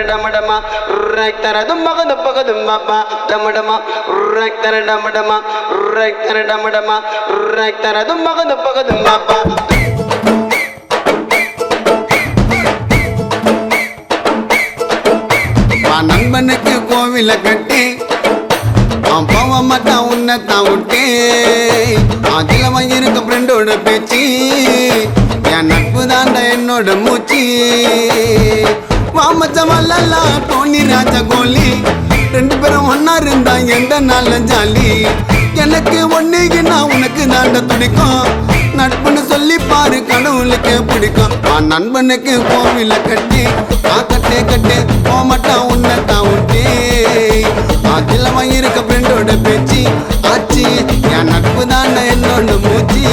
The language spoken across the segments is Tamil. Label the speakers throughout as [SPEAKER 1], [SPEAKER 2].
[SPEAKER 1] டமடமா ரைத்தர தும்பக தும்பக தும்பப்பா டமடமா ரைத்தர டமடமா ரைத்தர டமடமா ரைத்தர தும்பக தும்பக தும்பப்பா
[SPEAKER 2] நண்பனுக்கு கோவில கட்டி போக மாட்டான் உன்னத்தான் விட்டே அதில் வாங்கியிருக்க ஃப்ரெண்டோட பேச்சு என் நட்பு தாண்ட என்னோட மூச்சு வாமச்சமல்லா டோனி ராஜா கோலி ரெண்டு பேரும் ஒன்னா இருந்தா எந்த நாள்ல ஜாலி எனக்கு ஒன்னுக்குன்னா உனக்கு தாண்ட துடிக்கும் நட்புன்னு சொல்லி பாரு கடவுளுக்கு பிடிக்கும் நண்பனுக்கு கோவில கட்டி கட்டே கட்டே போமாட்டான் உன்னத்தான் விட்டே அதில் வாங்கியிருக்க ஃப்ரெண்டோட பேச்சு ஆச்சு என் நட்பு தாண்ட என்னோட மூச்சு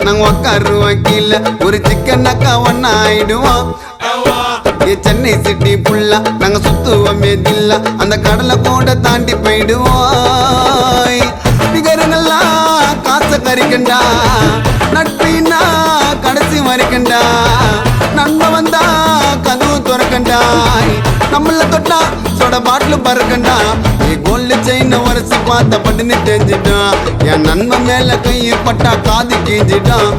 [SPEAKER 2] நாங்க உக்காருவோம் கீழே ஒரு சிக்கனாக்கா ஒன்னா ஆயிடுவோம் சென்னை சிட்டி புல்லா நாங்க சுத்துவோமே தில்லா அந்த கடலை கூட தாண்டி போயிடுவோம் நிகரங்களா காசை கறிக்கண்டா நட்பின்னா கடைசி வரைக்கண்டா நண்ப வந்தா கதவு துறக்கண்டா நம்மள தொட்டா சொட பாட்டில் பறக்கண்டா கோல்டு செயின் உரசி பார்த்த பட்டுன்னு தெரிஞ்சிட்டான் என் நண்பன் மேல கையை பட்டா காது கீஞ்சிட்டான்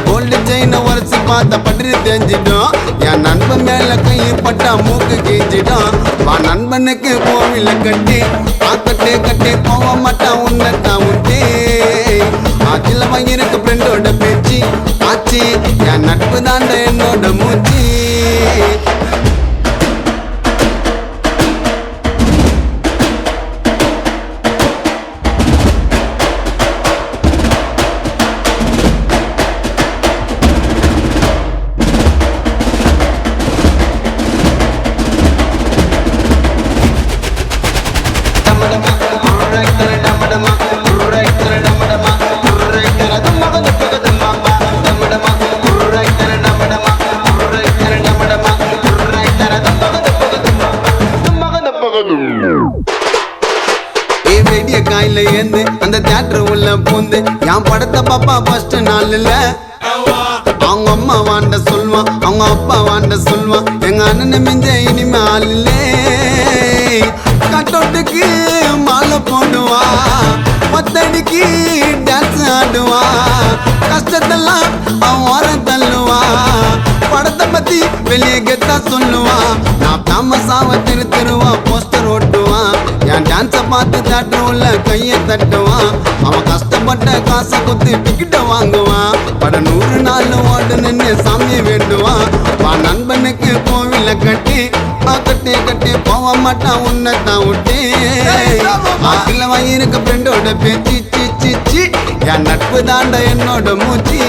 [SPEAKER 2] கோல்டு செயின் உரசி பார்த்த பட்டுன்னு தெரிஞ்சிட்டான் என் நண்பன் மேல கையை பட்டா மூக்கு கீஞ்சிட்டான் நண்பனுக்கு கோவில கட்டி கட்டே கட்டே போக மாட்டான் உன்னத்தான் விட்டே அதில் வாங்கியிருக்க ஃப்ரெண்டோட பேச்சு ஆச்சு என் நட்பு தாண்ட என்னோட மூச்சு காயில ஏந்து அந்த தியேட்டர் உள்ள பூந்து என் படத்தை பாப்பா ஃபர்ஸ்ட் நாள்ல அவங்க அம்மா வாண்ட சொல்லுவான் அவங்க அப்பா வாண்ட சொல்லுவான் எங்க அண்ணன் மிஞ்ச இனிமே ஆள்ல கட்டோட்டுக்கு மாலை போடுவா பத்தடிக்கு டான்ஸ் ஆடுவா கஷ்டத்தெல்லாம் அவன் ஓரம் தள்ளுவா படத்தை பத்தி வெளியே கெத்தா சொல்லுவான் நான் தாமசாவ திருவா போஸ்டர் ஓட்டுவான் என் டான்ஸை பார்த்து தட்டுல கையை தட்டுவான் அவன் கஷ்டப்பட்ட காசை குத்து டிக்கெட்டை வாங்குவான் பட 100 நாள் ஓட்டு நின்று சாமியை வேண்டுவான் நண்பனுக்கு கோவில கட்டி கட்டே கட்டி போக மாட்டான் உன்னத்தான் விட்டே அதில் வாங்கியிருக்க ஃப்ரெண்டோட பேச்சு சி என் நட்பு தாண்ட என்னோட மூச்சு